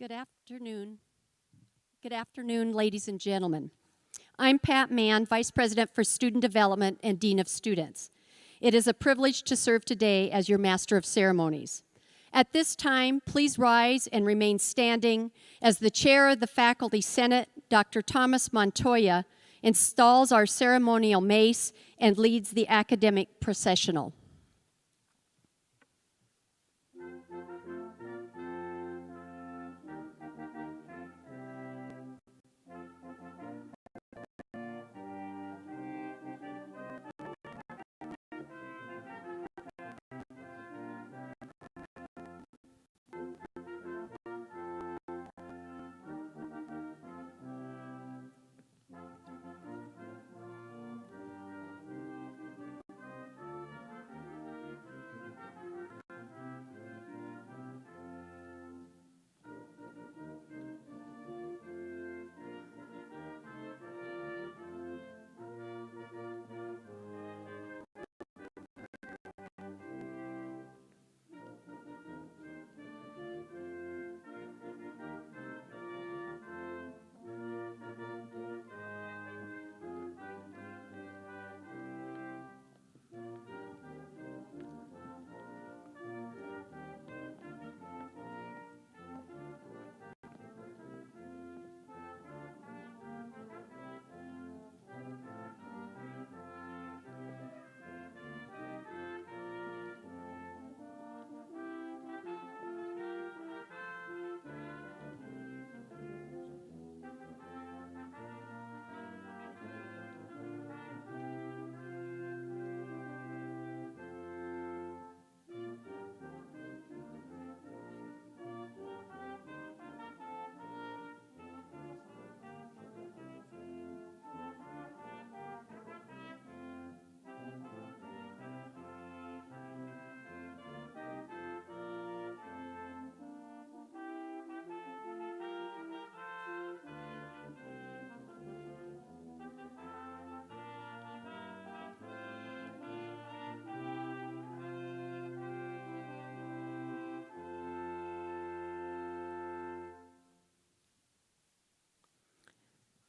Good afternoon. Good afternoon, ladies and gentlemen. I'm Pat Mann, Vice President for Student Development and Dean of Students. It is a privilege to serve today as your Master of Ceremonies. At this time, please rise and remain standing as the Chair of the Faculty Senate, Dr. Thomas Montoya, installs our ceremonial mace and leads the academic processional.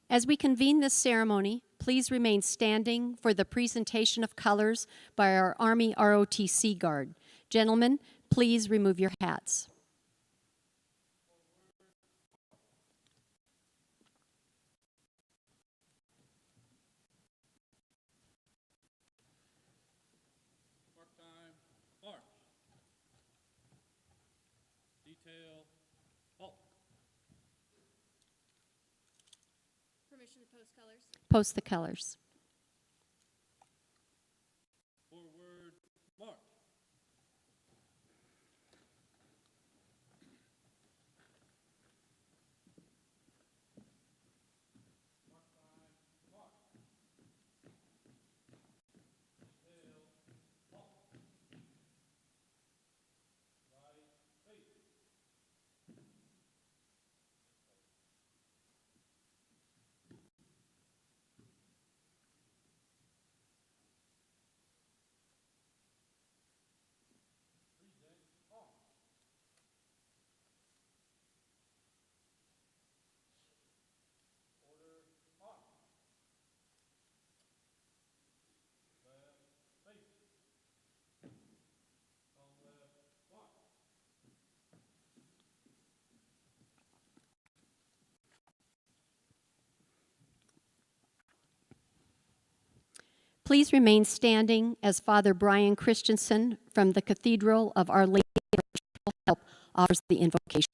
As we convene this ceremony, please remain standing for the presentation of colors by our Army ROTC Guard. Gentlemen, please remove your hats. Mark time, march. Detail, halt. Permission to post colors. Post the colors. Forward, march. Mark time, march. Detail, halt. Right, face. Please remain standing as Father Brian Christensen from the Cathedral of Our Lady of Perpetual Help offers the invocation.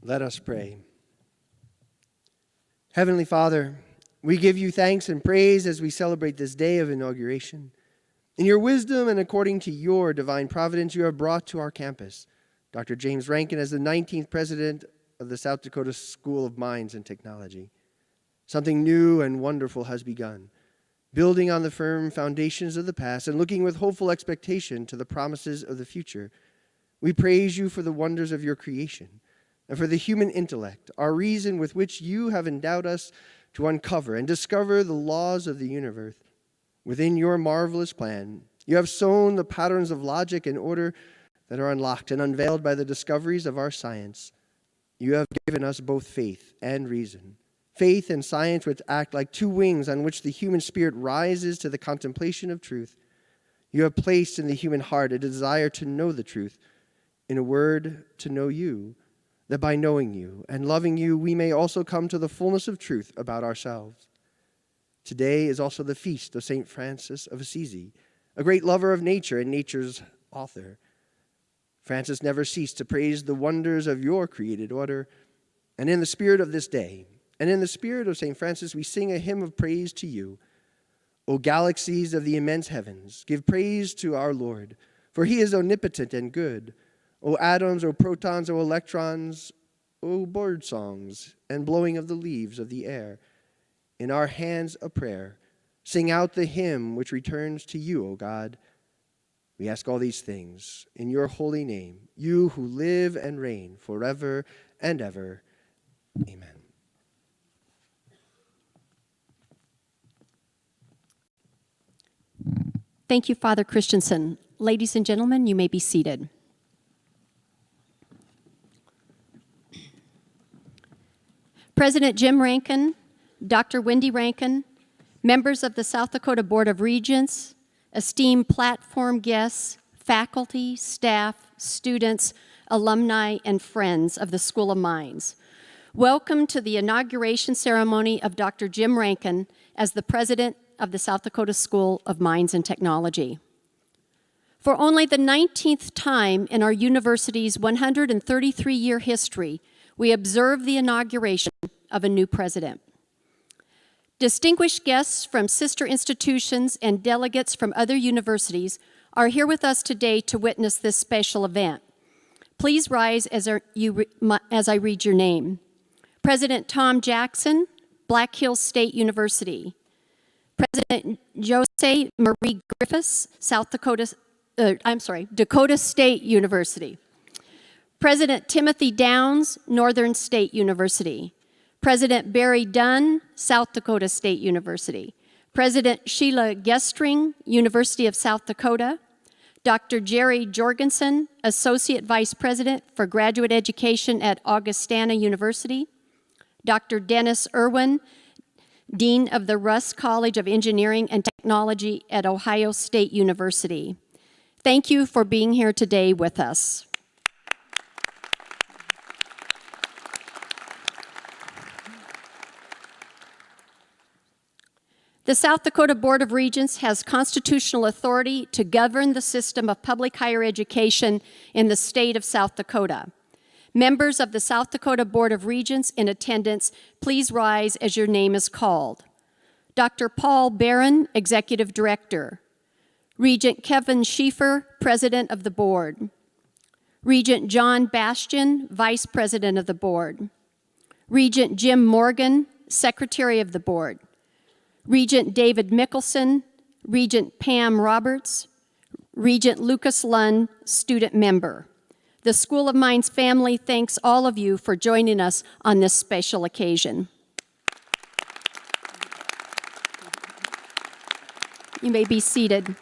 Let us pray. Heavenly Father, we give you thanks and praise as we celebrate this day of inauguration. In your wisdom and according to your divine providence, you have brought to our campus Dr. James Rankin as the 19th president of the South Dakota School of Mines and Technology. Something new and wonderful has begun, building on the firm foundations of the past and looking with hopeful expectation to the promises of the future. We praise you for the wonders of your creation and for the human intellect, our reason with which you have endowed us to uncover and discover the laws of the universe. Within your marvelous plan, you have sown the patterns of logic in order that are unlocked and unveiled by the discoveries of our science. You have given us both faith and reason. Faith and science which act like two wings on which the human spirit rises to the contemplation of truth. You have placed in the human heart a desire to know the truth, in a word, to know you, that by knowing you and loving you, we may also come to the fullness of truth about ourselves. Today is also the feast of St. Francis of Assisi, a great lover of nature and nature's author. Francis never ceased to praise the wonders of your created order, and in the spirit of this day, and in the spirit of St. Francis, we sing a hymn of praise to you. O galaxies of the immense heavens, give praise to our Lord, for he is omnipotent and good. O atoms, O protons, O electrons, O bird songs, and blowing of the leaves of the air, in our hands a prayer, sing out the hymn which returns to you, O God. We ask all these things in your holy name, you who live and reign forever and ever. Amen. Thank you, Father Christensen. Ladies and gentlemen, you may be seated. President Jim Rankin, Dr. Wendy Rankin, members of the South Dakota Board of Regents, esteemed platform guests, faculty, staff, students, alumni, and friends of the School of Mines. Welcome to the inauguration ceremony of Dr. Jim Rankin as the president of the South Dakota School of Mines and Technology. For only the 19th time in our university's 133-year history, we observe the inauguration of a new president. Distinguished guests from sister institutions and delegates from other universities are here with us today to witness this special event. Please rise as I read your name. President Tom Jackson, Black Hills State University. President Jose Marie Griffiths, Dakota State University. President Timothy Downs, Northern State University. President Barry Dunn, South Dakota State University. President Sheila Gestring, University of South Dakota. Dr. Jerry Jorgensen, Associate Vice President for Graduate Education at Augustana University. Dr. Dennis Irwin, Dean of the Russ College of Engineering and Technology at Ohio State University. Thank you for being here today with us. The South Dakota Board of Regents has constitutional authority to govern the system of public higher education in the state of South Dakota. Members of the South Dakota Board of Regents in attendance, please rise as your name is called. Dr. Paul Barron, Executive Director. Regent Kevin Schieffer, President of the Board. Regent John Bastian, Vice President of the Board. Regent Jim Morgan, Secretary of the Board. Regent David Mickelson, Regent Pam Roberts, Regent Lucas Lund, student member. The School of Mines family thanks all of you for joining us on this special occasion. You may be seated.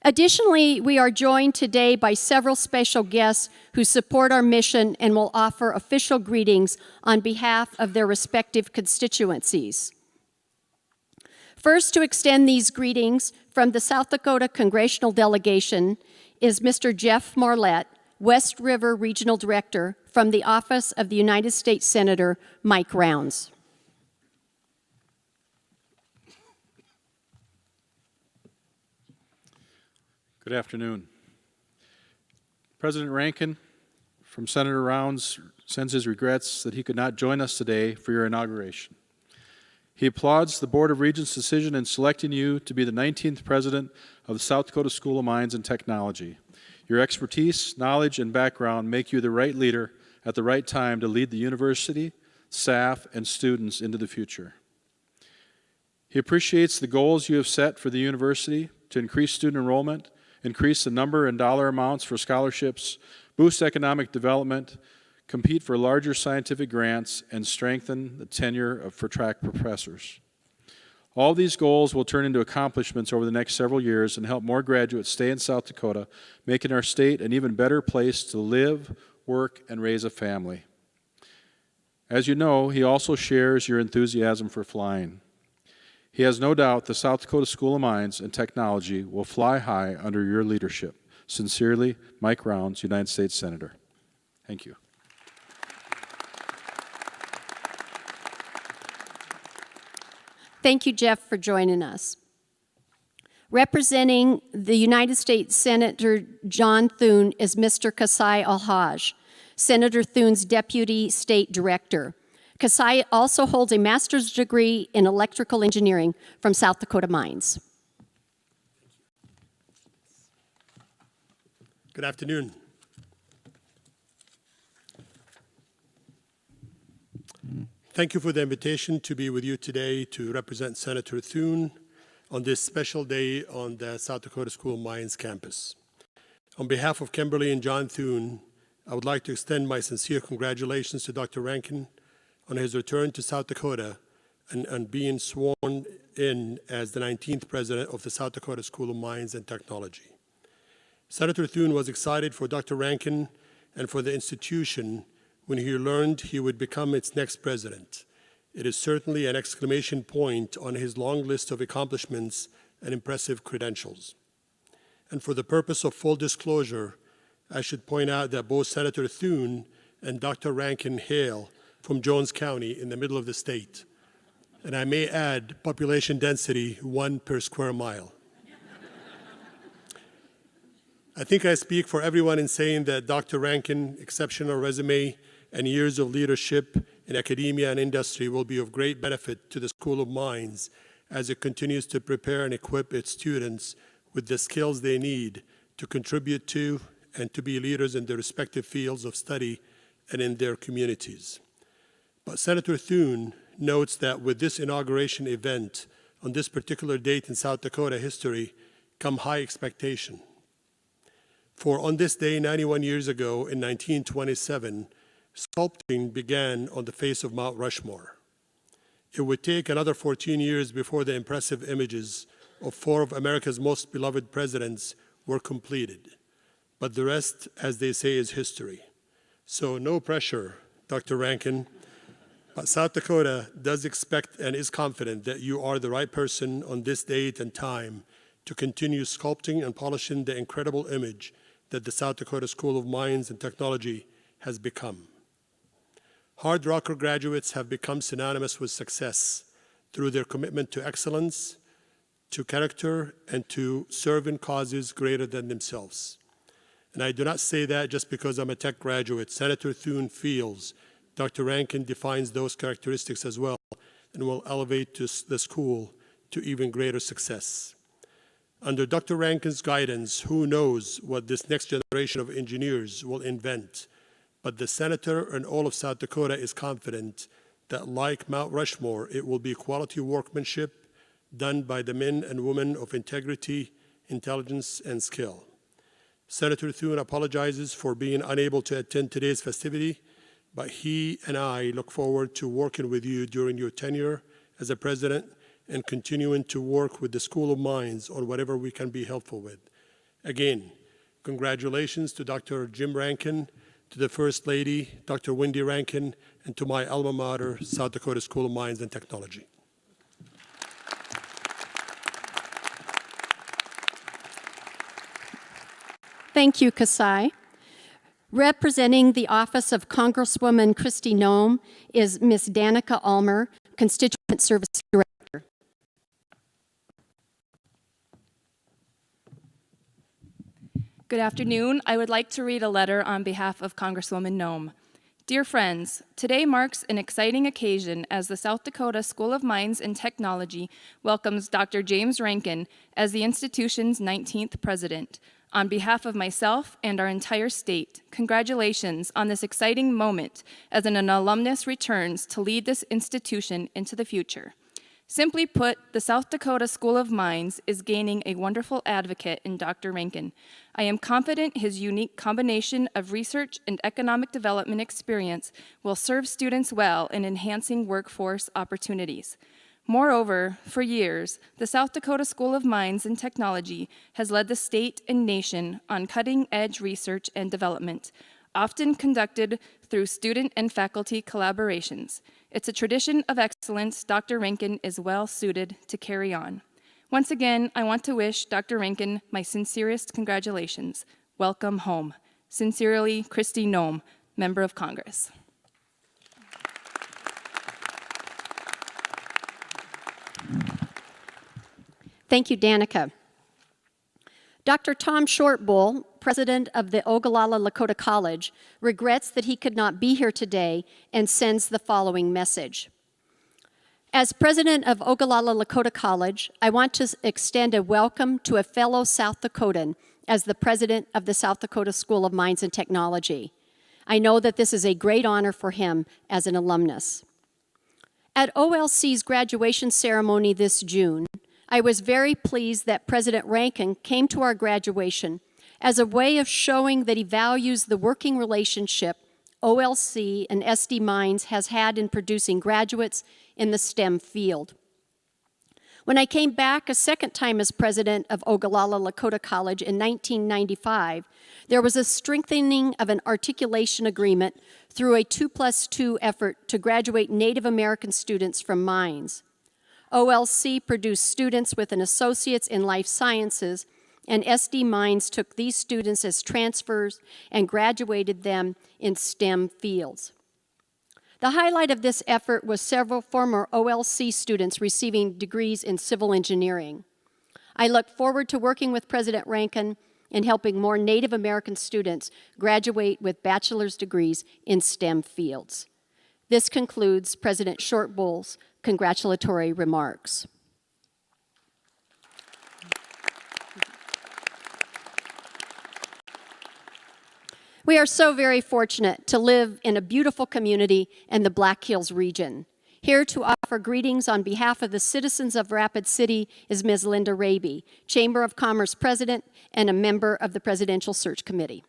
Additionally, we are joined today by several special guests who support our mission and will offer official greetings on behalf of their respective constituencies. First to extend these greetings from the South Dakota Congressional Delegation is Mr. Jeff Marlette, West River Regional Director from the Office of the United States Senator Mike Rounds. Good afternoon. President Rankin from Senator Rounds sends his regrets that he could not join us today for your inauguration. He applauds the Board of Regents' decision in selecting you to be the 19th President of the South Dakota School of Mines and Technology. Your expertise, knowledge, and background make you the right leader at the right time to lead the university, staff, and students into the future. He appreciates the goals you have set for the university to increase student enrollment, increase the number and dollar amounts for scholarships, boost economic development, compete for larger scientific grants, and strengthen the tenure for track professors. All these goals will turn into accomplishments over the next several years and help more graduates stay in South Dakota, making our state an even better place to live, work, and raise a family. As you know, he also shares your enthusiasm for flying. He has no doubt the South Dakota School of Mines and Technology will fly high under your leadership. Sincerely, Mike Rounds, United States Senator. Thank you. Thank you, Jeff, for joining us. Representing the United States Senator John Thune is Mr. Kasai Alhaj, Senator Thune's Deputy State Director. Kasai also holds a master's degree in electrical engineering from South Dakota Mines. Good afternoon. Thank you for the invitation to be with you today to represent Senator Thune on this special day on the South Dakota School of Mines campus. On behalf of Kimberly and John Thune, I would like to extend my sincere congratulations to Dr. Rankin on his return to South Dakota and being sworn in as the 19th president of the South Dakota School of Mines and Technology. Senator Thune was excited for Dr. Rankin and for the institution when he learned he would become its next president. It is certainly an exclamation point on his long list of accomplishments and impressive credentials. And for the purpose of full disclosure, I should point out that both Senator Thune and Dr. Rankin hail from Jones County in the middle of the state. And I may add, population density 1 per square mile. I think I speak for everyone in saying that Dr. Rankin, exceptional resume, and years of leadership in academia and industry will be of great benefit to the School of Mines as it continues to prepare and equip its students with the skills they need to contribute to and to be leaders in their respective fields of study and in their communities. But Senator Thune notes that with this inauguration event on this particular date in South Dakota history come high expectation. For on this day 91 years ago in 1927, sculpting began on the face of Mount Rushmore. It would take another 14 years before the impressive images of 4 of America's most beloved presidents were completed. But the rest, as they say, is history. So no pressure, Dr. Rankin. But South Dakota does expect and is confident that you are the right person on this date and time to continue sculpting and polishing the incredible image that the South Dakota School of Mines and Technology has become. Hard Rocker graduates have become synonymous with success through their commitment to excellence, to character, and to serving causes greater than themselves. And I do not say that just because I'm a tech graduate. Senator Thune feels Dr. Rankin defines those characteristics as well and will elevate the school to even greater success. Under Dr. Rankin's guidance, who knows what this next generation of engineers will invent, but the senator and all of South Dakota is confident that like Mount Rushmore, it will be quality workmanship done by the men and women of integrity, intelligence, and skill. Senator Thune apologizes for being unable to attend today's festivity, but he and I look forward to working with you during your tenure as a president and continuing to work with the School of Mines on whatever we can be helpful with. Again, congratulations to Dr. Jim Rankin, to the First Lady, Dr. Wendy Rankin, and to my alma mater, South Dakota School of Mines and Technology. Thank you, Kasai. Representing the office of Congresswoman Kristi Noem is Ms. Danica Ulmer, Constituent Service Director. Good afternoon. I would like to read a letter on behalf of Congresswoman Noem. Dear friends, today marks an exciting occasion as the South Dakota School of Mines and Technology welcomes Dr. James Rankin as the institution's 19th president. On behalf of myself and our entire state, congratulations on this exciting moment as an alumnus returns to lead this institution into the future. Simply put, the South Dakota School of Mines is gaining a wonderful advocate in Dr. Rankin. I am confident his unique combination of research and economic development experience will serve students well in enhancing workforce opportunities. Moreover, for years, the South Dakota School of Mines and Technology has led the state and nation on cutting-edge research and development, often conducted through student and faculty collaborations. It's a tradition of excellence Dr. Rankin is well suited to carry on. Once again, I want to wish Dr. Rankin my sincerest congratulations. Welcome home. Sincerely, Kristi Noem, Member of Congress. Thank you, Danica. Dr. Tom Shortbull, president of the Ogallala Lakota College, regrets that he could not be here today and sends the following message. As president of Ogallala Lakota College, I want to extend a welcome to a fellow South Dakotan as the president of the South Dakota School of Mines and Technology. I know that this is a great honor for him as an alumnus. At OLC's graduation ceremony this June, I was very pleased that President Rankin came to our graduation as a way of showing that he values the working relationship OLC and SD Mines has had in producing graduates in the STEM field. When I came back a second time as president of Ogallala Lakota College in 1995, there was a strengthening of an articulation agreement through a 2+2 effort to graduate Native American students from mines. OLC produced students with an associate's in life sciences, and SD Mines took these students as transfers and graduated them in STEM fields. The highlight of this effort was several former OLC students receiving degrees in civil engineering. I look forward to working with President Rankin in helping more Native American students graduate with bachelor's degrees in STEM fields. This concludes President Shortbull's congratulatory remarks. We are so very fortunate to live in a beautiful community in the Black Hills region. Here to offer greetings on behalf of the citizens of Rapid City is Ms. Linda Raby, Chamber of Commerce President and a member of the Presidential Search Committee.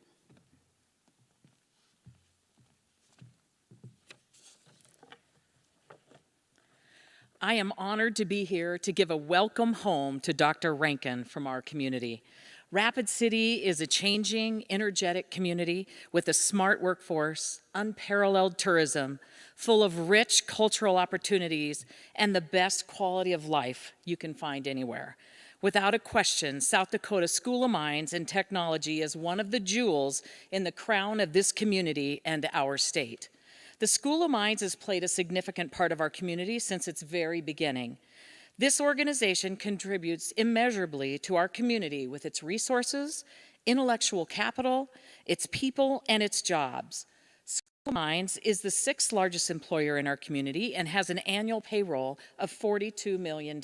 I am honored to be here to give a welcome home to Dr. Rankin from our community. Rapid City is a changing, energetic community with a smart workforce, unparalleled tourism, full of rich cultural opportunities, and the best quality of life you can find anywhere. Without a question, South Dakota School of Mines and Technology is one of the jewels in the crown of this community and our state. The School of Mines has played a significant part of our community since its very beginning. This organization contributes immeasurably to our community with its resources, intellectual capital, its people, and its jobs. School of Mines is the 6th largest employer in our community and has an annual payroll of $42 million.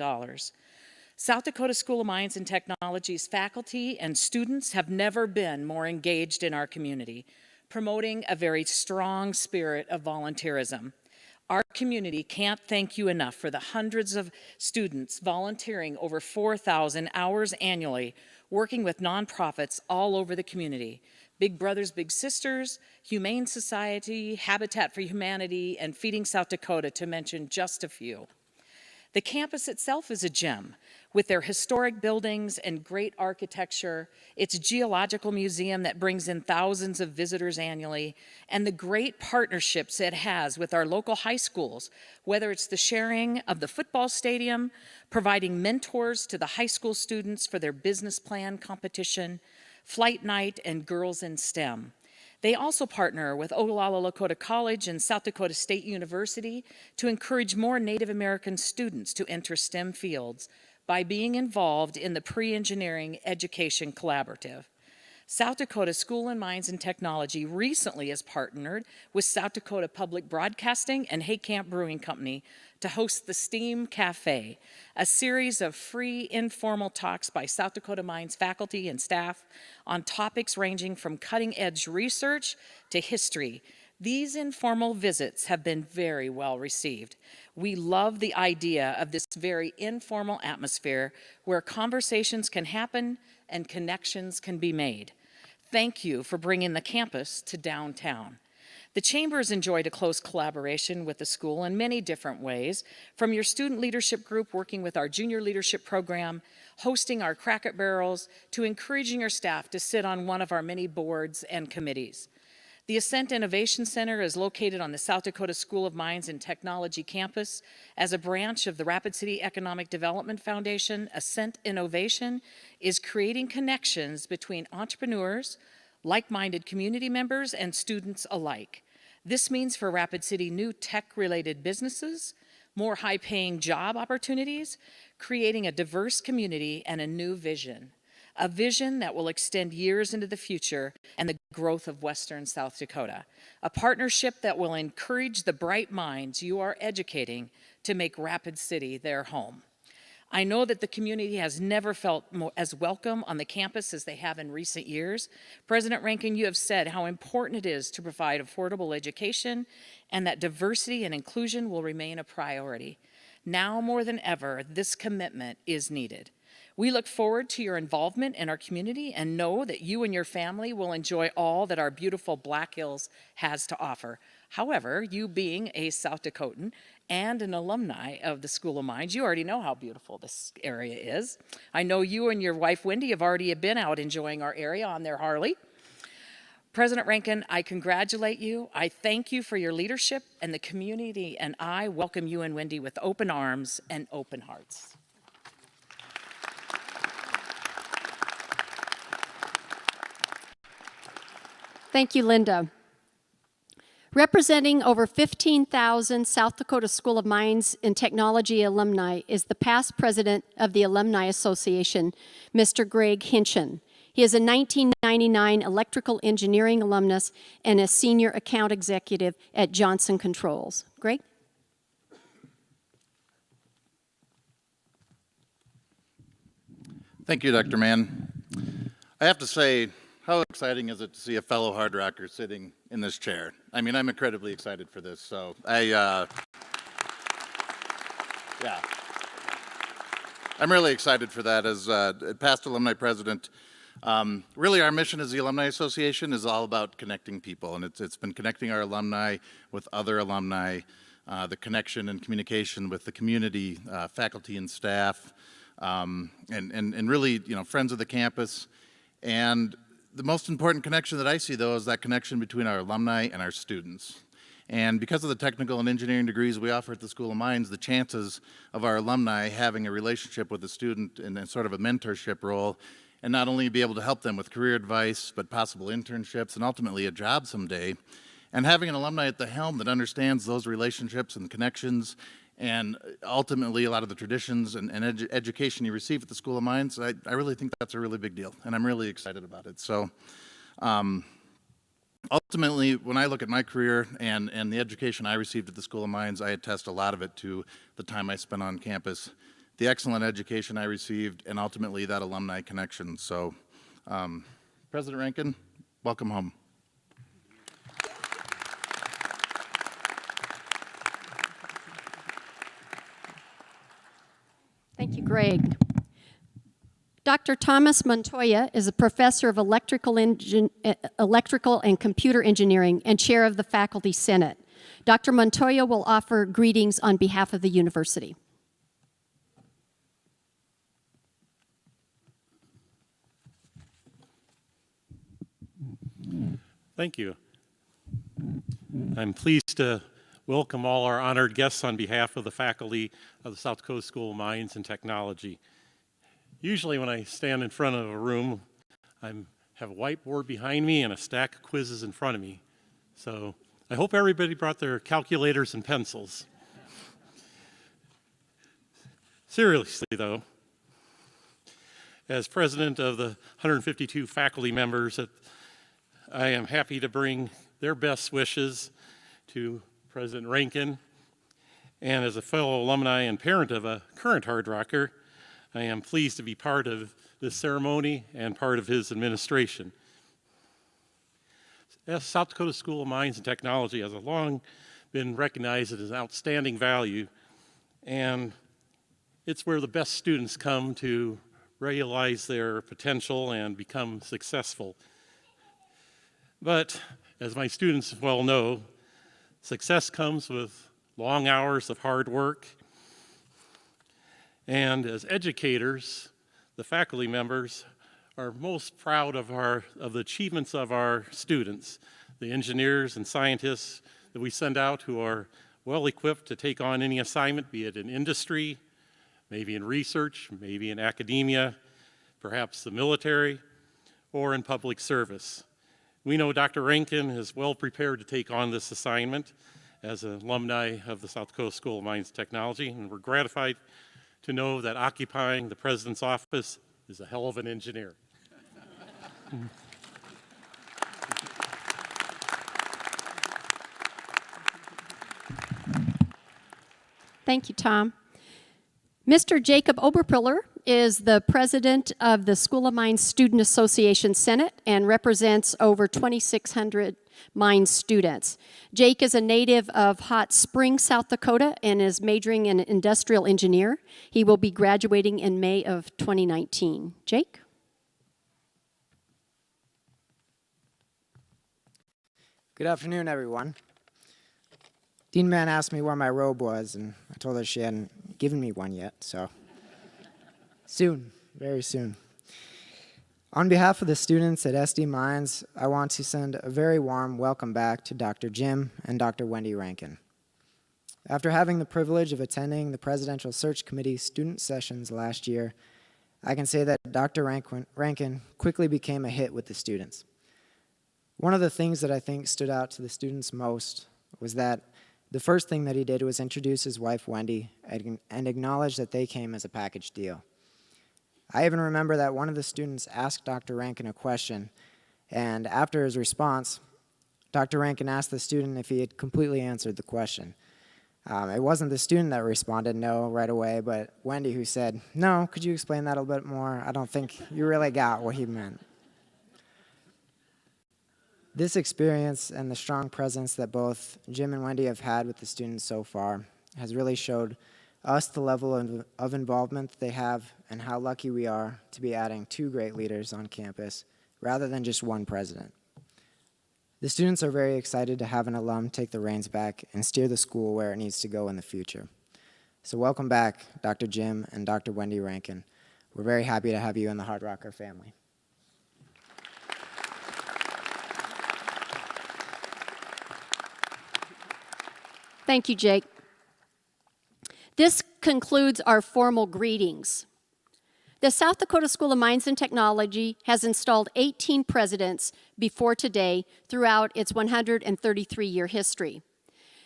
South Dakota School of Mines and Technology's faculty and students have never been more engaged in our community, promoting a very strong spirit of volunteerism. Our community can't thank you enough for the hundreds of students volunteering over 4,000 hours annually, working with nonprofits all over the community. Big Brothers Big Sisters, Humane Society, Habitat for Humanity, and Feeding South Dakota, to mention just a few. The campus itself is a gem, with their historic buildings and great architecture, its geological museum that brings in thousands of visitors annually, and the great partnerships it has with our local high schools, whether it's the sharing of the football stadium, providing mentors to the high school students for their business plan competition, flight night, and Girls in STEM. They also partner with Ogallala Lakota College and South Dakota State University to encourage more Native American students to enter STEM fields by being involved in the Pre-Engineering Education Collaborative. South Dakota School of Mines and Technology recently has partnered with South Dakota Public Broadcasting and Hay Camp Brewing Company to host the STEAM Cafe, a series of free informal talks by South Dakota Mines faculty and staff on topics ranging from cutting-edge research to history. These informal visits have been very well received. We love the idea of this very informal atmosphere where conversations can happen and connections can be made. Thank you for bringing the campus to downtown. The Chamber has enjoyed a close collaboration with the school in many different ways, from your student leadership group working with our junior leadership program, hosting our Cracker Barrels, to encouraging your staff to sit on one of our many boards and committees. The Ascent Innovation Center is located on the South Dakota School of Mines and Technology campus. As a branch of the Rapid City Economic Development Foundation, Ascent Innovation is creating connections between entrepreneurs, like-minded community members, and students alike. This means for Rapid City new tech-related businesses, more high-paying job opportunities, creating a diverse community and a new vision. A vision that will extend years into the future and the growth of Western South Dakota. A partnership that will encourage the bright minds you are educating to make Rapid City their home. I know that the community has never felt as welcome on the campus as they have in recent years. President Rankin, you have said how important it is to provide affordable education and that diversity and inclusion will remain a priority. Now more than ever, this commitment is needed. We look forward to your involvement in our community and know that you and your family will enjoy all that our beautiful Black Hills has to offer. However, you being a South Dakotan and an alumni of the School of Mines, you already know how beautiful this area is. I know you and your wife Wendy have already been out enjoying our area on their Harley. President Rankin, I congratulate you. I thank you for your leadership, and the community and I welcome you and Wendy with open arms and open hearts. Thank you, Linda. Representing over 15,000 South Dakota School of Mines and Technology alumni is the past president of the Alumni Association, Mr. Greg Hinchin. He is a 1999 electrical engineering alumnus and a senior account executive at Johnson Controls. Greg? Thank you, Dr. Mann. I have to say, how exciting is it to see a fellow Hard Rocker sitting in this chair? I mean, I'm incredibly excited for this, so yeah. I'm really excited for that as past alumni president. Really, our mission as the Alumni Association is all about connecting people, and it's been connecting our alumni with other alumni, the connection and communication with the community, faculty and staff, and really, you know, friends of the campus. And the most important connection that I see, though, is that connection between our alumni and our students. And because of the technical and engineering degrees we offer at the School of Mines, the chances of our alumni having a relationship with a student in a sort of a mentorship role, and not only be able to help them with career advice, but possible internships and ultimately a job someday, and having an alumni at the helm that understands those relationships and connections and ultimately a lot of the traditions and education you receive at the School of Mines, I really think that's a really big deal, and I'm really excited about it. So ultimately, when I look at my career and the education I received at the School of Mines, I attest a lot of it to the time I spent on campus, the excellent education I received, and ultimately that alumni connection. So President Rankin, welcome home. Thank you, Greg. Dr. Thomas Montoya is a professor of electrical and computer engineering and chair of the Faculty Senate. Dr. Montoya will offer greetings on behalf of the university. Thank you. I'm pleased to welcome all our honored guests on behalf of the faculty of the South Dakota School of Mines and Technology. Usually when I stand in front of a room, I have a whiteboard behind me and a stack of quizzes in front of me. So I hope everybody brought their calculators and pencils. Seriously though, as president of the 152 faculty members, I am happy to bring their best wishes to President Rankin, and as a fellow alumni and parent of a current Hard Rocker, I am pleased to be part of this ceremony and part of his administration. As South Dakota School of Mines and Technology has long been recognized as an outstanding value, and it's where the best students come to realize their potential and become successful. But As my students well know, success comes with long hours of hard work. And as educators, the faculty members are most proud of the achievements of our students, the engineers and scientists that we send out who are well equipped to take on any assignment, be it in industry, maybe in research, maybe in academia, perhaps the military, or in public service. We know Dr. Rankin is well prepared to take on this assignment as an alumni of the South Dakota School of Mines and Technology, and we're gratified to know that occupying the president's office is a hell of an engineer. Thank you, Tom. Mr. Jacob Oberpiller is the president of the School of Mines Student Association Senate and represents over 2,600 mines students. Jake is a native of Hot Springs, South Dakota, and is majoring in industrial engineer. He will be graduating in May of 2019. Jake? Good afternoon, everyone. Dean Man asked me where my robe was, and I told her she hadn't given me one yet, so soon, very soon. On behalf of the students at SD Mines, I want to send a very warm welcome back to Dr. Jim and Dr. Wendy Rankin. After having the privilege of attending the Presidential Search Committee student sessions last year, I can say that Dr. Rankin quickly became a hit with the students. One of the things that I think stood out to the students most was that the first thing that he did was introduce his wife, Wendy, and acknowledge that they came as a package deal. I even remember that one of the students asked Dr. Rankin a question, and after his response, Dr. Rankin asked the student if he had completely answered the question. It wasn't the student that responded no right away, but Wendy, who said, "No, could you explain that a little bit more? I don't think you really got what he meant." This experience and the strong presence that both Jim and Wendy have had with the students so far has really showed us the level of involvement that they have and how lucky we are to be adding 2 great leaders on campus rather than just 1 president. The students are very excited to have an alum take the reins back and steer the school where it needs to go in the future. So welcome back, Dr. Jim and Dr. Wendy Rankin. We're very happy to have you in the Hard Rocker family. Thank you, Jake. This concludes our formal greetings. The South Dakota School of Mines and Technology has installed 18 presidents before today throughout its 133-year history.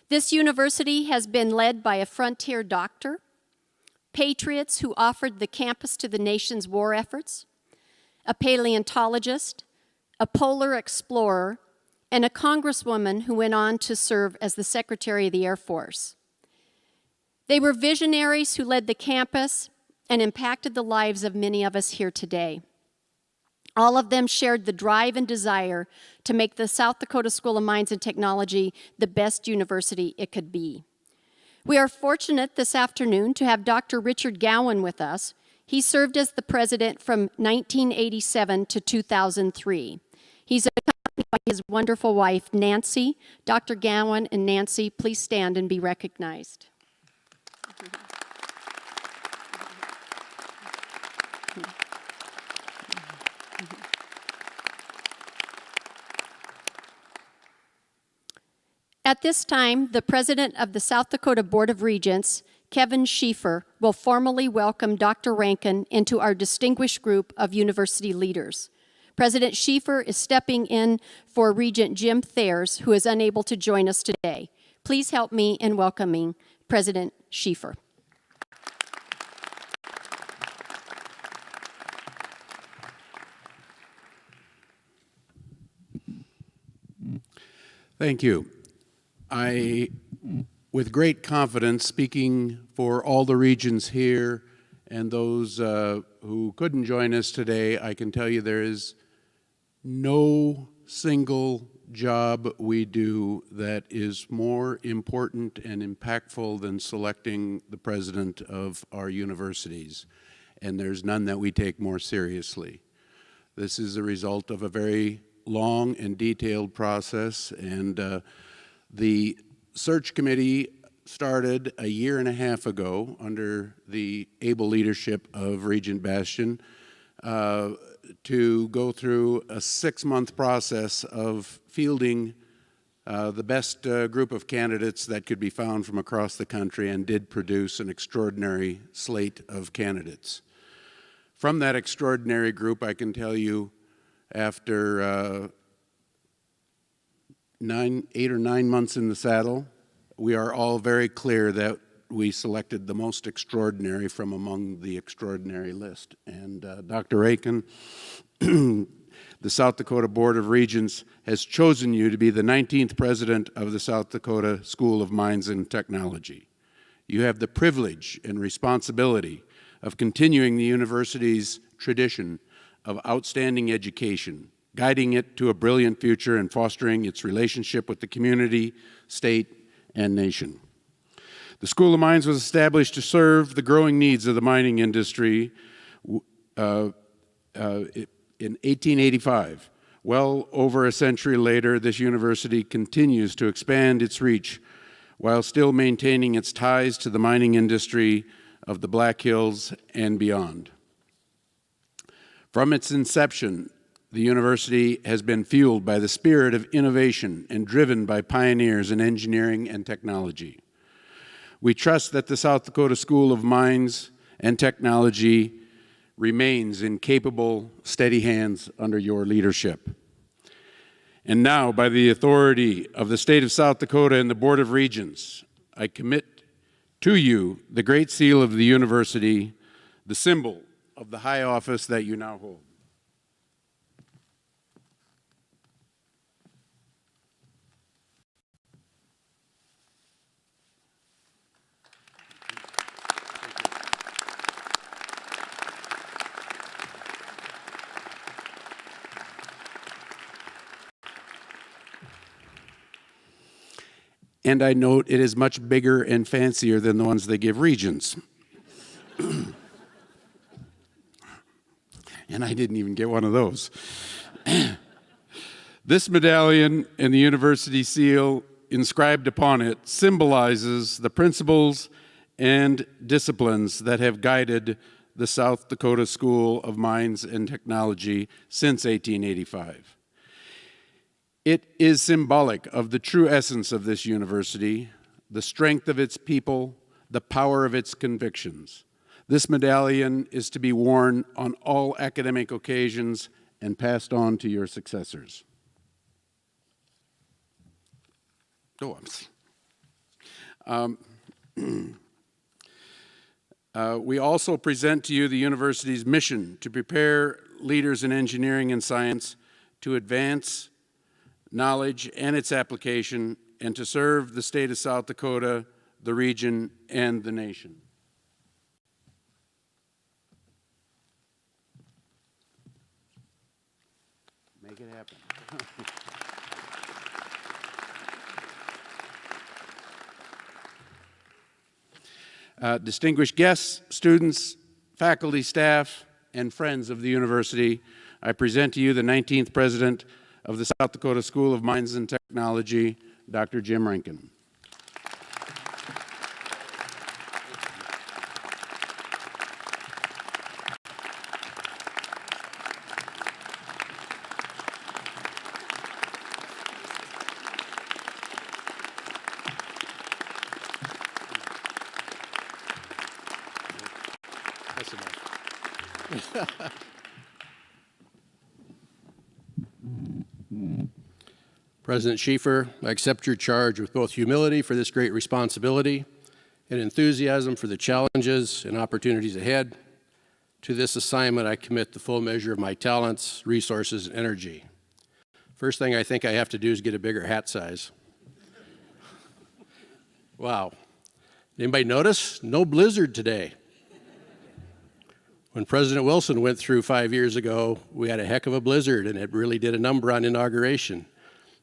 This university has been led by a frontier doctor, patriots who offered the campus to the nation's war efforts, a paleontologist, a polar explorer, and a congresswoman who went on to serve as the Secretary of the Air Force. They were visionaries who led the campus and impacted the lives of many of us here today. All of them shared the drive and desire to make the South Dakota School of Mines and Technology the best university it could be. We are fortunate this afternoon to have Dr. Richard Gowan with us. He served as the president from 1987 to 2003. He's accompanied by his wonderful wife, Nancy. Dr. Gowan and Nancy, please stand and be recognized. At this time, the president of the South Dakota Board of Regents, Kevin Schieffer, will formally welcome Dr. Rankin into our distinguished group of university leaders. President Schieffer is stepping in for Regent Jim Thayers, who is unable to join us today. Please help me in welcoming President Schieffer. Thank you. I, with great confidence, speaking for all the regions here and those who couldn't join us today, I can tell you there is no single job we do that is more important and impactful than selecting the president of our universities, and there's none that we take more seriously. This is a result of a very long and detailed process, and the search committee started a year and a half ago under the able leadership of Regent Bastian to go through a 6-month process of fielding the best group of candidates that could be found from across the country, and did produce an extraordinary slate of candidates. From that extraordinary group, I can tell you, after 8 or 9 months in the saddle, we are all very clear that we selected the most extraordinary from among the extraordinary list. And Dr. Rankin, the South Dakota Board of Regents has chosen you to be the 19th president of the South Dakota School of Mines and Technology. You have the privilege and responsibility of continuing the university's tradition of outstanding education, guiding it to a brilliant future and fostering its relationship with the community, state, and nation. The School of Mines was established to serve the growing needs of the mining industry in 1885. Well over a century later, this university continues to expand its reach while still maintaining its ties to the mining industry of the Black Hills and beyond. From its inception, the university has been fueled by the spirit of innovation and driven by pioneers in engineering and technology. We trust that the South Dakota School of Mines and Technology remains in capable, steady hands under your leadership. And now, by the authority of the state of South Dakota and the Board of Regents, I commit to you the Great Seal of the University, the symbol of the high office that you now hold. And I note it is much bigger and fancier than the ones they give regents. And I didn't even get one of those. This medallion and the university seal inscribed upon it symbolizes the principles and disciplines that have guided the South Dakota School of Mines and Technology since 1885. It is symbolic of the true essence of this university, the strength of its people, the power of its convictions. This medallion is to be worn on all academic occasions and passed on to your successors. We also present to you the university's mission to prepare leaders in engineering and science to advance knowledge and its application, and to serve the state of South Dakota, the region, and the nation. Make it happen. Distinguished guests, students, faculty, staff, and friends of the university, I present to you the 19th president of the South Dakota School of Mines and Technology, Dr. Jim Rankin. That's enough. President Schieffer, I accept your charge with both humility for this great responsibility and enthusiasm for the challenges and opportunities ahead. To this assignment, I commit the full measure of my talents, resources, and energy. First thing I think I have to do is get a bigger hat size. Wow. Anybody notice? No blizzard today. When President Wilson went through 5 years ago, we had a heck of a blizzard, and it really did a number on inauguration.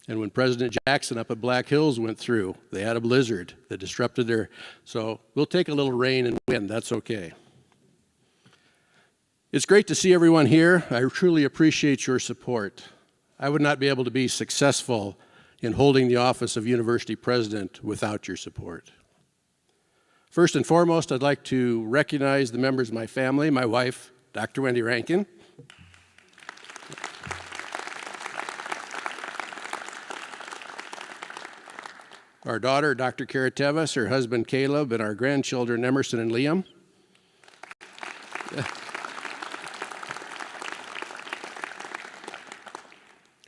And when President Jackson up at Black Hills went through, they had a blizzard that disrupted their, so we'll take a little rain and wind, that's okay. It's great to see everyone here. I truly appreciate your support. I would not be able to be successful in holding the office of university president without your support. First and foremost, I'd like to recognize the members of my family, my wife, Dr. Wendy Rankin, our daughter, Dr. Kara Tevis, her husband, Caleb, and our grandchildren, Emerson and Liam.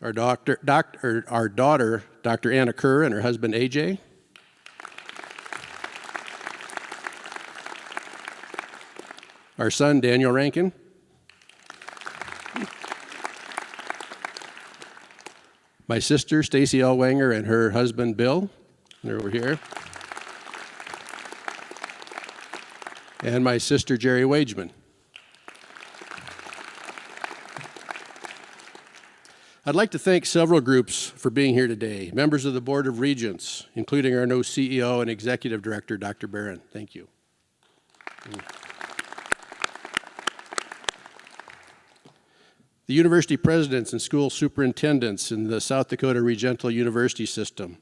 Our daughter, Dr. Anna Kerr, and her husband, AJ. Our son, Daniel Rankin. My sister, Stacy Elwanger, and her husband, Bill. They're over here. And my sister, Jerry Wageman. I'd like to thank several groups for being here today. Members of the Board of Regents, including our new CEO and Executive Director, Dr. Barron. Thank you. The university presidents and school superintendents in the South Dakota Regental University system.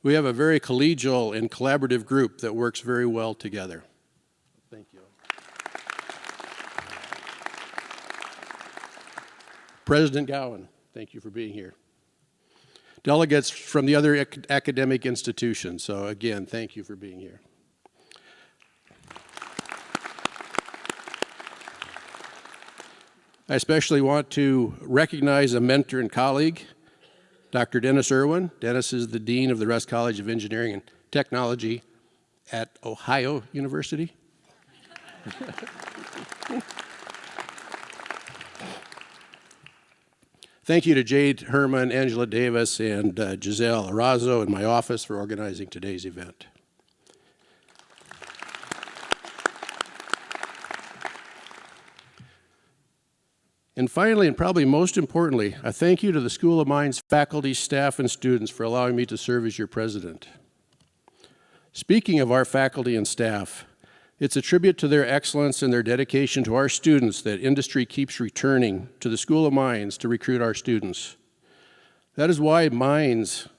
We have a very collegial and collaborative group that works very well together. Thank you. President Gowan, thank you for being here. Delegates from the other academic institutions, so again, thank you for being here. I especially want to recognize a mentor and colleague, Dr. Dennis Irwin. Dennis is the Dean of the Rusk College of Engineering and Technology at Ohio University. Thank you to Jade Herman, Angela Davis, and Giselle Arazo in my office for organizing today's event. And finally, and probably most importantly, a thank you to the School of Mines faculty, staff, and students for allowing me to serve as your president. Speaking of our faculty and staff, it's a tribute to their excellence and their dedication to our students that industry keeps returning to the School of Mines to recruit our students. That is why mines,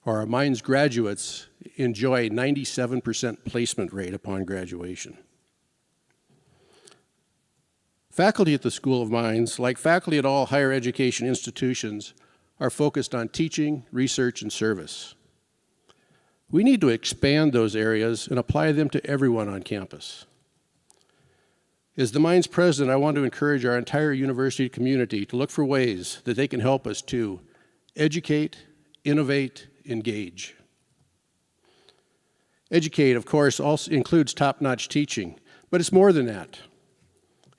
or our mines graduates, enjoy a 97% placement rate upon graduation. Faculty at the School of Mines, like faculty at all higher education institutions, are focused on teaching, research, and service. We need to expand those areas and apply them to everyone on campus. As the Mines president, I want to encourage our entire university community to look for ways that they can help us to educate, innovate, engage. Educate, of course, also includes top-notch teaching, but it's more than that.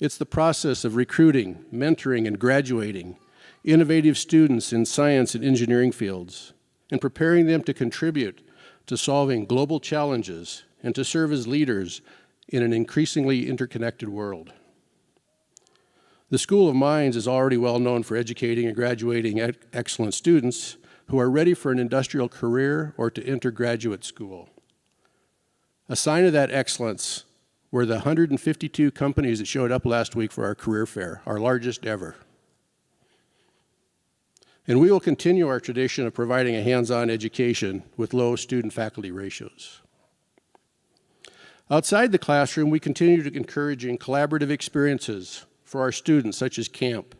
It's the process of recruiting, mentoring, and graduating innovative students in science and engineering fields and preparing them to contribute to solving global challenges and to serve as leaders in an increasingly interconnected world. The School of Mines is already well known for educating and graduating excellent students who are ready for an industrial career or to enter graduate school. A sign of that excellence were the 152 companies that showed up last week for our career fair, our largest ever. And we will continue our tradition of providing a hands-on education with low student-faculty ratios. Outside the classroom, we continue to encourage collaborative experiences for our students, such as camp.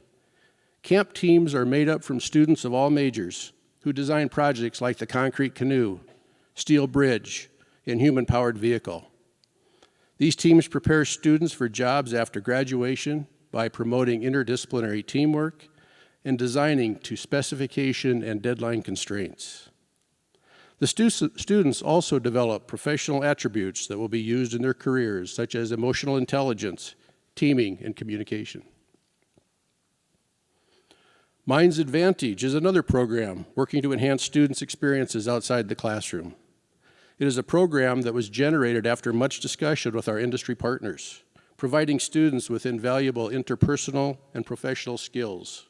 Camp teams are made up from students of all majors who design projects like the concrete canoe, steel bridge, and human-powered vehicle. These teams prepare students for jobs after graduation by promoting interdisciplinary teamwork and designing to specification and deadline constraints. The students also develop professional attributes that will be used in their careers, such as emotional intelligence, teaming, and communication. Mines Advantage is another program working to enhance students' experiences outside the classroom. It is a program that was generated after much discussion with our industry partners, providing students with invaluable interpersonal and professional skills.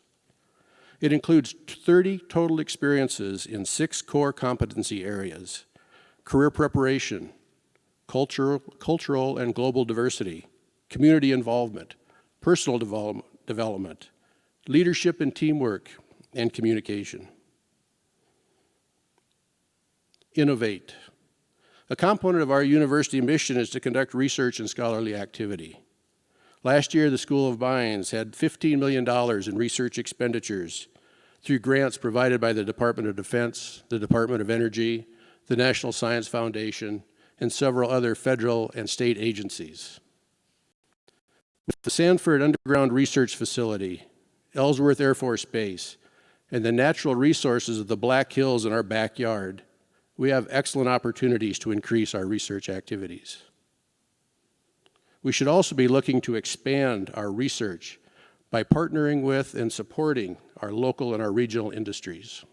It includes 30 total experiences in 6 core competency areas: career preparation, cultural and global diversity, community involvement, personal development, leadership and teamwork, and communication. Innovate. A component of our university mission is to conduct research and scholarly activity. Last year, the School of Mines had $15 million in research expenditures through grants provided by the Department of Defense, the Department of Energy, the National Science Foundation, and several other federal and state agencies. With the Sanford Underground Research Facility, Ellsworth Air Force Base, and the natural resources of the Black Hills in our backyard, we have excellent opportunities to increase our research activities. We should also be looking to expand our research by partnering with and supporting our local and our regional industries.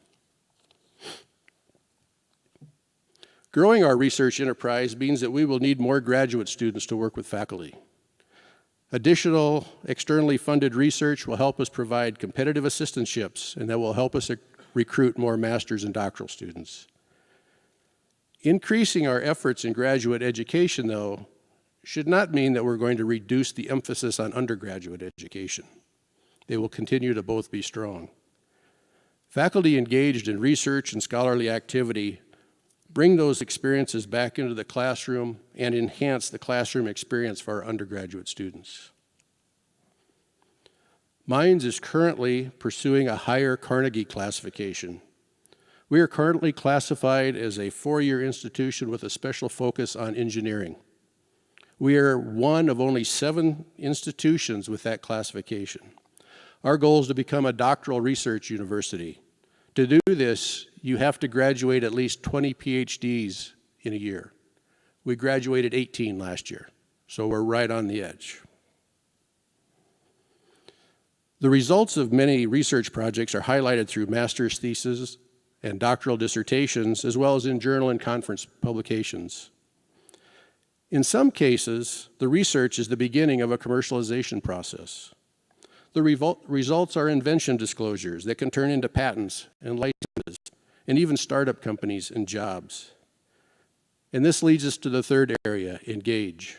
Growing our research enterprise means that we will need more graduate students to work with faculty. Additional externally funded research will help us provide competitive assistantships, and that will help us recruit more master's and doctoral students. Increasing our efforts in graduate education, though, should not mean that we're going to reduce the emphasis on undergraduate education. They will continue to both be strong. Faculty engaged in research and scholarly activity bring those experiences back into the classroom and enhance the classroom experience for our undergraduate students. Mines is currently pursuing a higher Carnegie classification. We are currently classified as a four-year institution with a special focus on engineering. We are one of only 7 institutions with that classification. Our goal is to become a doctoral research university. To do this, you have to graduate at least 20 PhDs in a year. We graduated 18 last year, so we're right on the edge. The results of many research projects are highlighted through master's theses and doctoral dissertations, as well as in journal and conference publications. In some cases, the research is the beginning of a commercialization process. The results are invention disclosures that can turn into patents and licenses, and even startup companies and jobs. And this leads us to the third area, engage.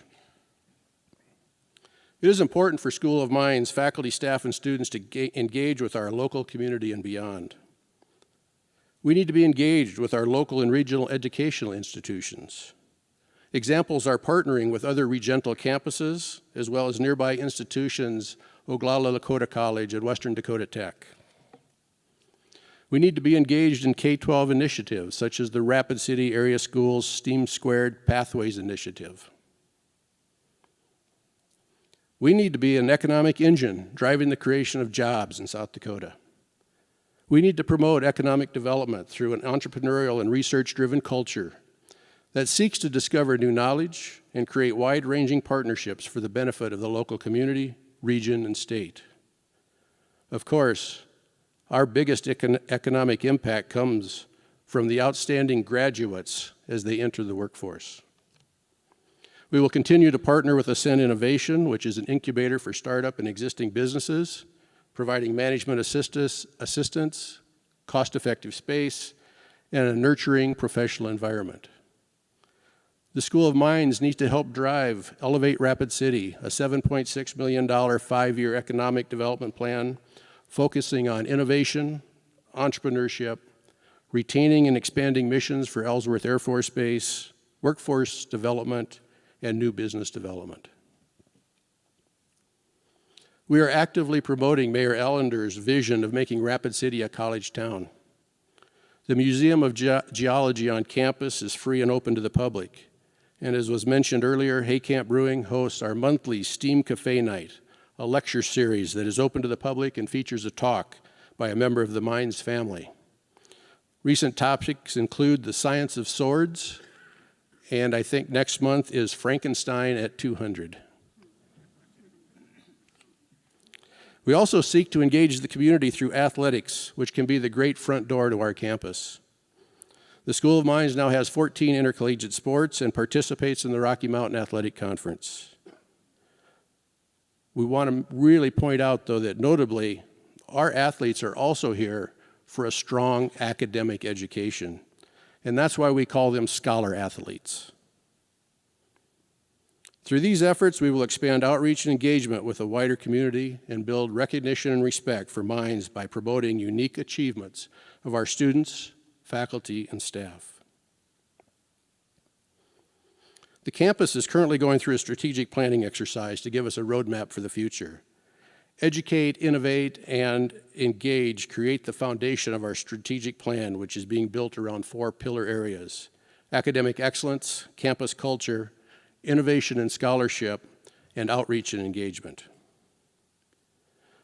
It is important for School of Mines, faculty, staff, and students to engage with our local community and beyond. We need to be engaged with our local and regional educational institutions. Examples are partnering with other regional campuses, as well as nearby institutions, Oglala Lakota College and Western Dakota Tech. We need to be engaged in K-12 initiatives, such as the Rapid City Area Schools STEAM Squared Pathways Initiative. We need to be an economic engine driving the creation of jobs in South Dakota. We need to promote economic development through an entrepreneurial and research-driven culture that seeks to discover new knowledge and create wide-ranging partnerships for the benefit of the local community, region, and state. Of course, our biggest economic impact comes from the outstanding graduates as they enter the workforce. We will continue to partner with Ascend Innovation, which is an incubator for startup and existing businesses, providing management assistance, cost-effective space, and a nurturing professional environment. The School of Mines needs to help drive Elevate Rapid City, a $7.6 million 5-year economic development plan focusing on innovation, entrepreneurship, retaining and expanding missions for Ellsworth Air Force Base, workforce development, and new business development. We are actively promoting Mayor Allender's vision of making Rapid City a college town. The Museum of Geology on campus is free and open to the public. And as was mentioned earlier, Hay Camp Brewing hosts our monthly Steam Cafe Night, a lecture series that is open to the public and features a talk by a member of the Mines family. Recent topics include the science of swords, and I think next month is Frankenstein at 200. We also seek to engage the community through athletics, which can be the great front door to our campus. The School of Mines now has 14 intercollegiate sports and participates in the Rocky Mountain Athletic Conference. We want to really point out, though, that notably, our athletes are also here for a strong academic education, and that's why we call them scholar athletes. Through these efforts, we will expand outreach and engagement with a wider community and build recognition and respect for Mines by promoting unique achievements of our students, faculty, and staff. The campus is currently going through a strategic planning exercise to give us a roadmap for the future. Educate, innovate, and engage create the foundation of our strategic plan, which is being built around 4 pillar areas: academic excellence, campus culture, innovation and scholarship, and outreach and engagement.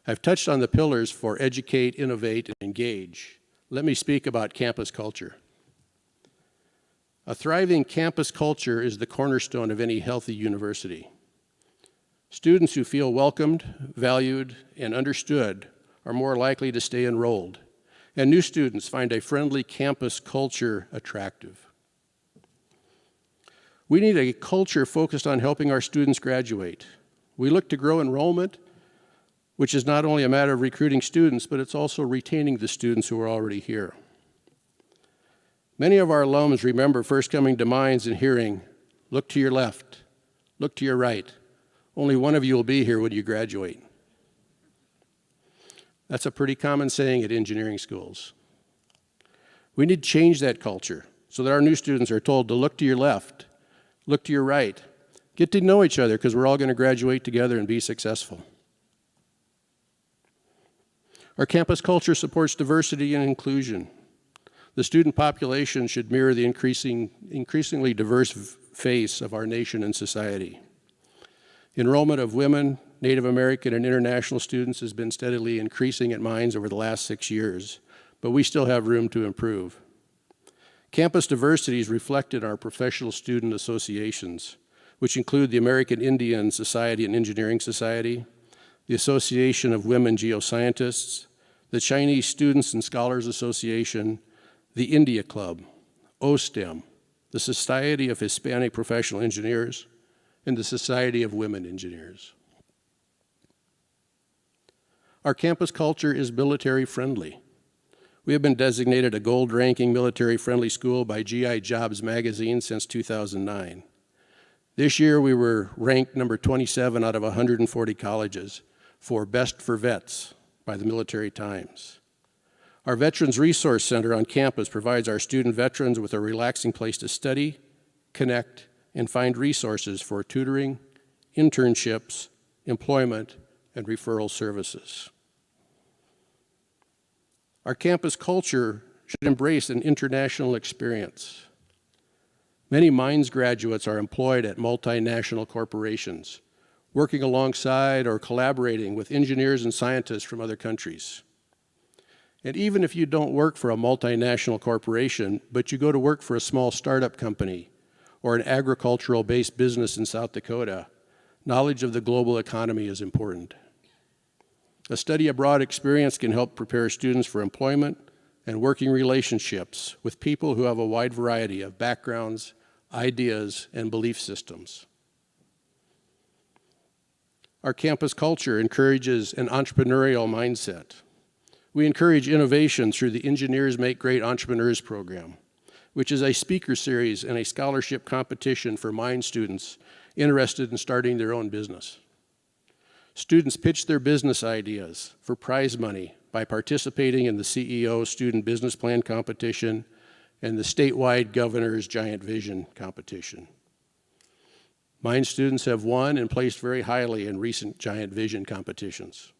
I've touched on the pillars for educate, innovate, and engage. Let me speak about campus culture. A thriving campus culture is the cornerstone of any healthy university. Students who feel welcomed, valued, and understood are more likely to stay enrolled, and new students find a friendly campus culture attractive. We need a culture focused on helping our students graduate. We look to grow enrollment, which is not only a matter of recruiting students, but it's also retaining the students who are already here. Many of our alums remember first coming to Mines and hearing, "Look to your left, look to your right. Only one of you will be here when you graduate." That's a pretty common saying at engineering schools. We need to change that culture so that our new students are told to look to your left, look to your right, get to know each other because we're all going to graduate together and be successful. Our campus culture supports diversity and inclusion. The student population should mirror the increasingly diverse face of our nation and society. Enrollment of women, Native American, and international students has been steadily increasing at Mines over the last 6 years, but we still have room to improve. Campus diversity is reflected in our professional student associations, which include the American Indian Society and Engineering Society, the Association of Women Geoscientists, the Chinese Students and Scholars Association, the India Club, OSTEM, the Society of Hispanic Professional Engineers, and the Society of Women Engineers. Our campus culture is military friendly. We have been designated a gold-ranking military-friendly school by GI Jobs magazine since 2009. This year, we were ranked number 27 out of 140 colleges for Best for Vets by the Military Times. Our Veterans Resource Center on campus provides our student veterans with a relaxing place to study, connect, and find resources for tutoring, internships, employment, and referral services. Our campus culture should embrace an international experience. Many Mines graduates are employed at multinational corporations, working alongside or collaborating with engineers and scientists from other countries. And even if you don't work for a multinational corporation, but you go to work for a small startup company or an agricultural-based business in South Dakota, knowledge of the global economy is important. A study abroad experience can help prepare students for employment and working relationships with people who have a wide variety of backgrounds, ideas, and belief systems. Our campus culture encourages an entrepreneurial mindset. We encourage innovation through the Engineers Make Great Entrepreneurs program, which is a speaker series and a scholarship competition for Mines students interested in starting their own business. Students pitch their business ideas for prize money by participating in the CEO Student Business Plan competition and the statewide Governor's Giant Vision competition. Mines students have won and placed very highly in recent Giant Vision competitions.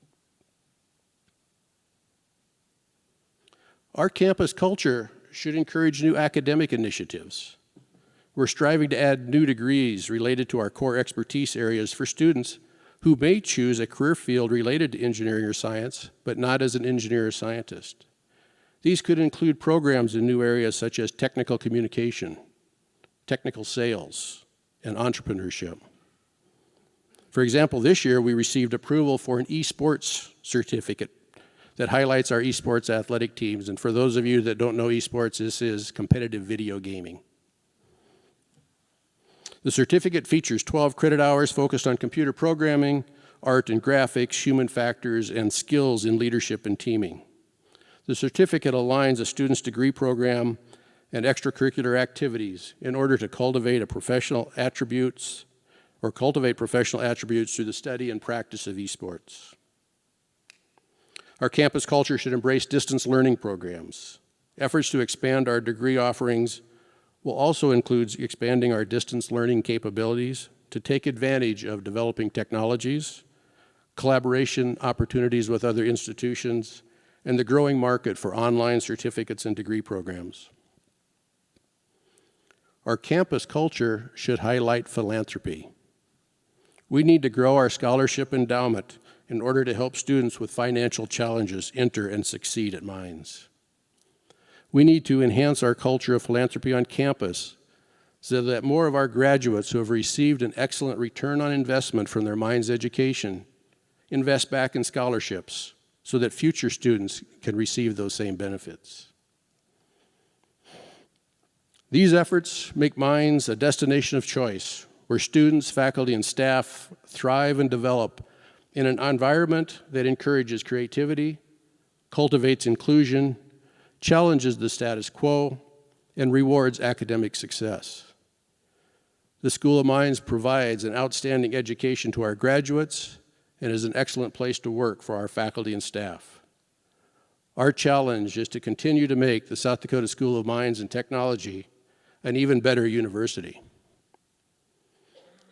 Our campus culture should encourage new academic initiatives. We're striving to add new degrees related to our core expertise areas for students who may choose a career field related to engineering or science, but not as an engineer or scientist. These could include programs in new areas such as technical communication, technical sales, and entrepreneurship. For example, this year we received approval for an esports certificate that highlights our esports athletic teams. And for those of you that don't know esports, this is competitive video gaming. The certificate features 12 credit hours focused on computer programming, art and graphics, human factors, and skills in leadership and teaming. The certificate aligns a student's degree program and extracurricular activities in order to cultivate a professional attributes, or cultivate professional attributes through the study and practice of esports. Our campus culture should embrace distance learning programs. Efforts to expand our degree offerings will also include expanding our distance learning capabilities to take advantage of developing technologies, collaboration opportunities with other institutions, and the growing market for online certificates and degree programs. Our campus culture should highlight philanthropy. We need to grow our scholarship endowment in order to help students with financial challenges enter and succeed at Mines. We need to enhance our culture of philanthropy on campus so that more of our graduates who have received an excellent return on investment from their Mines education invest back in scholarships so that future students can receive those same benefits. These efforts make Mines a destination of choice where students, faculty, and staff thrive and develop in an environment that encourages creativity, cultivates inclusion, challenges the status quo, and rewards academic success. The School of Mines provides an outstanding education to our graduates and is an excellent place to work for our faculty and staff. Our challenge is to continue to make the South Dakota School of Mines and Technology an even better university.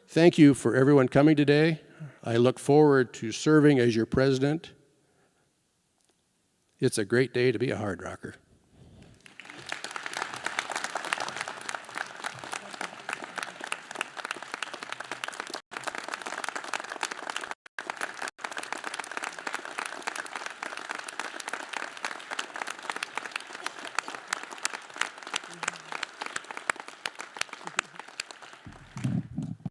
Thank you for everyone coming today. I look forward to serving as your president. It's a great day to be a Hard Rocker.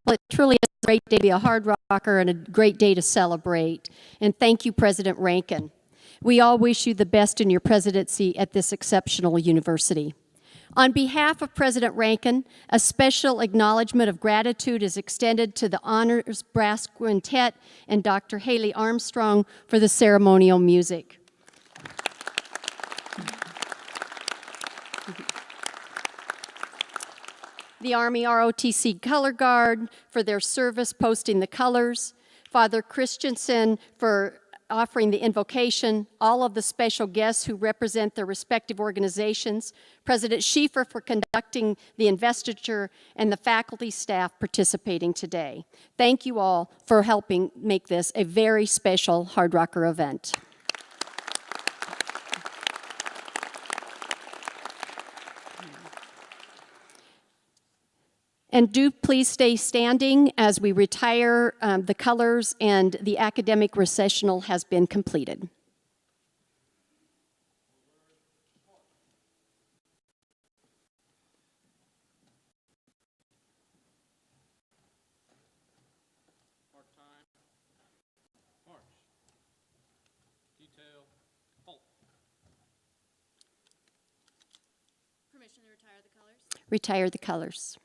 Well, it truly is a great day to be a Hard Rocker and a great day to celebrate. And thank you, President Rankin. We all wish you the best in your presidency at this exceptional university. On behalf of President Rankin, a special acknowledgement of gratitude is extended to the Honors Brass Quintet and Dr. Haley Armstrong for the ceremonial music. The Army ROTC Color Guard for their service posting the colors, Father Christensen for offering the invocation, all of the special guests who represent their respective organizations, President Schieffer for conducting the investiture, and the faculty staff participating today. Thank you all for helping make this a very special Hard Rocker event. And do please stay standing as we retire the colors and the academic recessional has been completed. Permission to retire the colors. Retire the colors.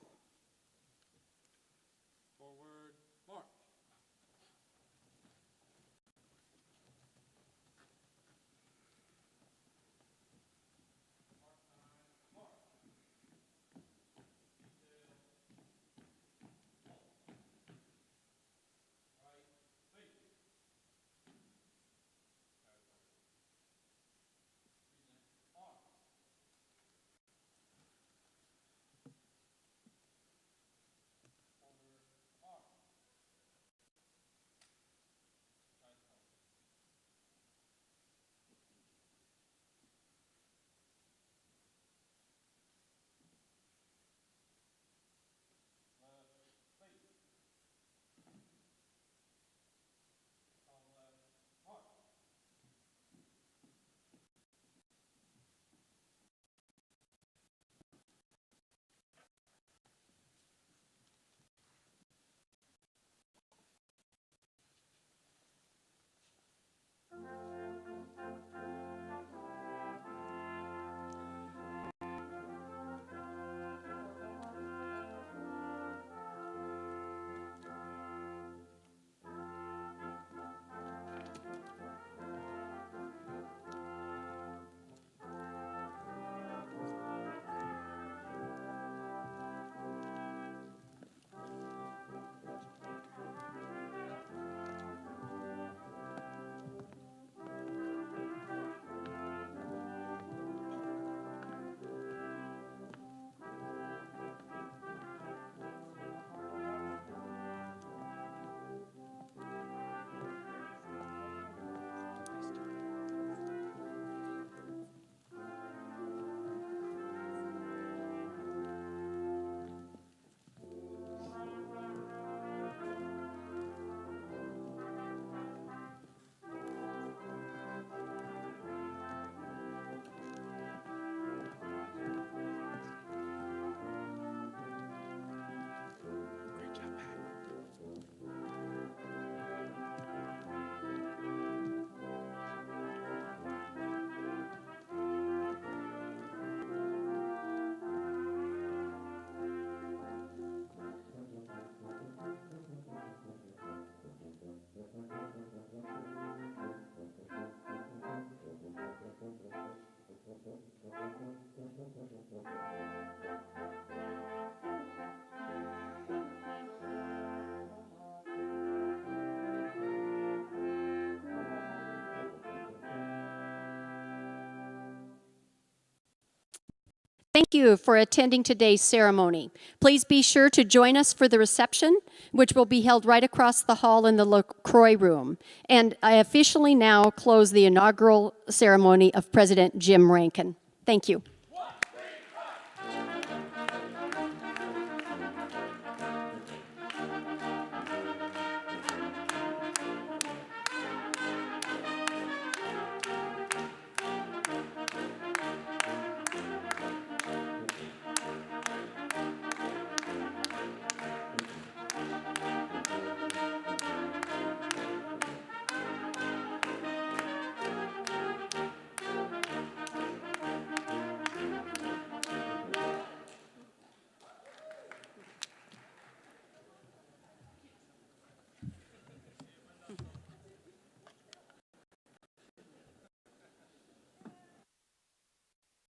Thank you for attending today's ceremony. Please be sure to join us for the reception, which will be held right across the hall in the LaCroix room. And I officially now close the inaugural ceremony of President Jim Rankin. Thank you.